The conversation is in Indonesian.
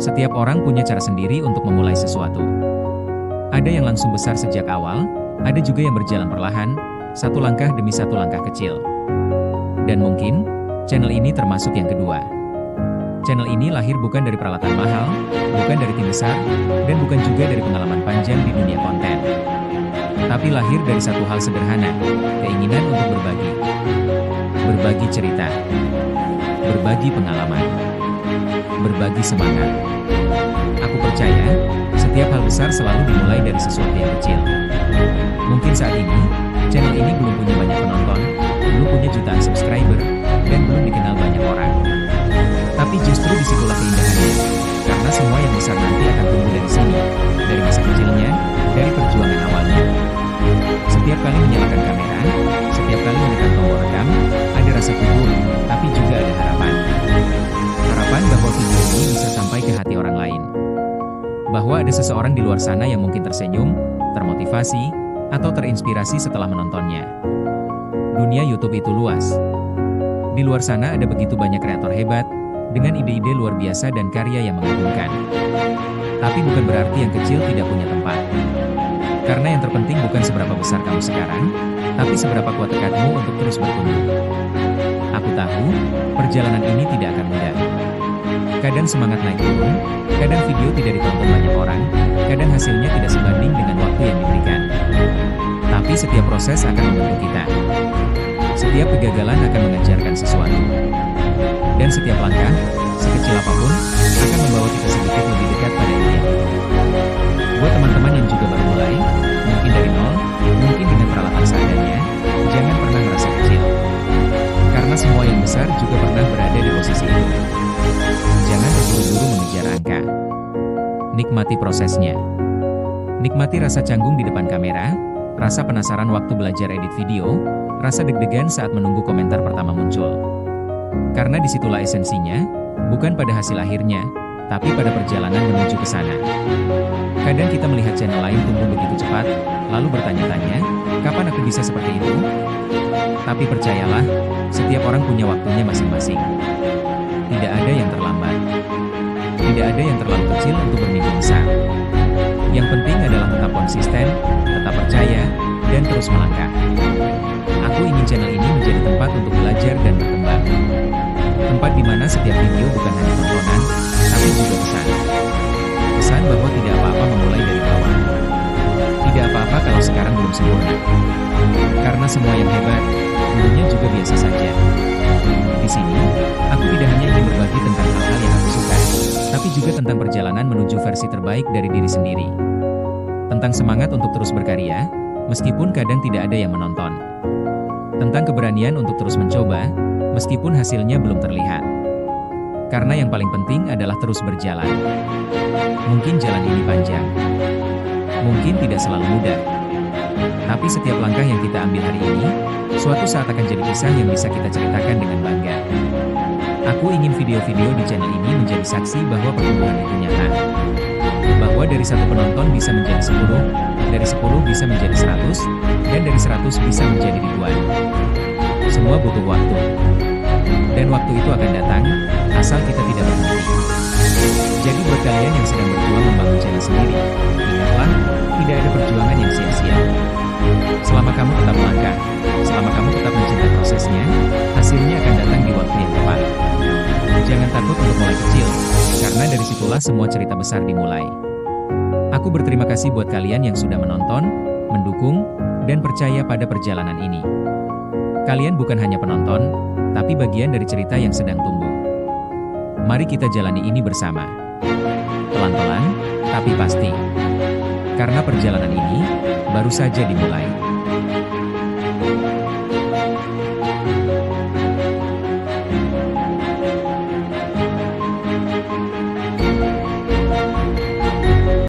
Setiap orang punya cara sendiri untuk memulai sesuatu. Ada yang langsung besar sejak awal, ada juga yang berjalan perlahan, satu langkah demi satu langkah kecil. Dan mungkin, channel ini termasuk yang kedua. Channel ini lahir bukan dari peralatan mahal, bukan dari tim besar, dan bukan juga dari pengalaman panjang di dunia konten. Tapi lahir dari satu hal sederhana, keinginan untuk berbagi. Berbagi cerita. Berbagi pengalaman. Berbagi semangat. Aku percaya, setiap hal besar selalu dimulai dari sesuatu yang kecil. Mungkin saat ini, channel ini belum punya banyak penonton, belum punya jutaan subscriber, dan belum dikenal banyak orang. Tapi justru disitulah keindahannya, karena semua yang besar nanti akan tumbuh dari sini, dari masa kecilnya, dari perjuangan awalnya. Setiap kali menyalakan kamera, setiap kali menekan tombol rekam, ada rasa gugup, tapi juga ada harapan. Harapan bahwa video ini bisa sampai ke hati orang lain. Bahwa ada seseorang di luar sana yang mungkin tersenyum, termotivasi, atau terinspirasi setelah menontonnya. Dunia YouTube itu luas. Di luar sana ada begitu banyak kreator hebat, dengan ide-ide luar biasa dan karya yang mengagumkan. Tapi bukan berarti yang kecil tidak punya tempat. Karena yang terpenting bukan seberapa besar kamu sekarang, tapi seberapa kuat tekadmu untuk terus bertumbuh. Aku tahu, perjalanan ini tidak akan mudah. Kadang semangat naik turun, kadang video tidak ditonton banyak orang, kadang hasilnya tidak sebanding dengan waktu yang diberikan. Tapi setiap proses akan membentuk kita. Setiap kegagalan akan mengajarkan sesuatu. Dan setiap langkah, sekecil apapun, akan membawa kita sedikit lebih dekat pada impian. Buat teman-teman yang juga baru mulai, mungkin dari nol, mungkin dengan peralatan seadanya, jangan pernah merasa kecil. Karena semua yang besar juga pernah berada di posisi itu. Jangan terburu-buru mengejar angka. Nikmati prosesnya. Nikmati rasa canggung di depan kamera, rasa penasaran waktu belajar edit video, rasa deg-degan saat menunggu komentar pertama muncul. Karena disitulah esensinya, bukan pada hasil akhirnya, tapi pada perjalanan menuju ke sana. Kadang kita melihat channel lain tumbuh begitu cepat, lalu bertanya-tanya, kapan aku bisa seperti itu? Tapi percayalah, setiap orang punya waktunya masing-masing. Tidak ada yang terlambat. Tidak ada yang terlalu kecil untuk bermimpi besar. Yang penting adalah tetap konsisten, tetap percaya, dan terus melangkah. Aku ingin channel ini menjadi tempat untuk belajar dan berkembang. Tempat di mana setiap video bukan hanya tontonan, tapi juga pesan. Pesan bahwa tidak apa-apa memulai dari bawah. Tidak apa-apa kalau sekarang belum sempurna. Karena semua yang hebat, dulunya juga biasa saja. Di sini, aku tidak hanya ingin berbagi tentang hal-hal yang aku suka, tapi juga tentang perjalanan menuju versi terbaik dari diri sendiri. Tentang semangat untuk terus berkarya, meskipun kadang tidak ada yang menonton. Tentang keberanian untuk terus mencoba, meskipun hasilnya belum terlihat. Karena yang paling penting adalah terus berjalan. Mungkin jalan ini panjang. Mungkin tidak selalu mudah. Tapi setiap langkah yang kita ambil hari ini, suatu saat akan jadi kisah yang bisa kita ceritakan dengan bangga. Aku ingin video-video di channel ini menjadi saksi bahwa pertumbuhan itu nyata. Bahwa dari satu penonton bisa menjadi 10, dari 10 bisa menjadi 100, dan dari 100 bisa menjadi ribuan. Semua butuh waktu. Dan waktu itu akan datang, asal kita tidak berhenti. Jadi buat kalian yang sedang berjuang membangun channel sendiri, ingatlah, tidak ada perjuangan yang sia-sia. Selama kamu tetap melangkah, selama kamu tetap mencintai prosesnya, hasilnya akan datang di waktu yang tepat. Jangan takut untuk mulai kecil, karena dari situlah semua cerita besar dimulai. Aku berterima kasih buat kalian yang sudah menonton, mendukung, dan percaya pada perjalanan ini. Kalian bukan hanya penonton, tapi bagian dari cerita yang sedang tumbuh. Mari kita jalani ini bersama. Pelan-pelan, tapi pasti. Karena perjalanan ini baru saja dimulai.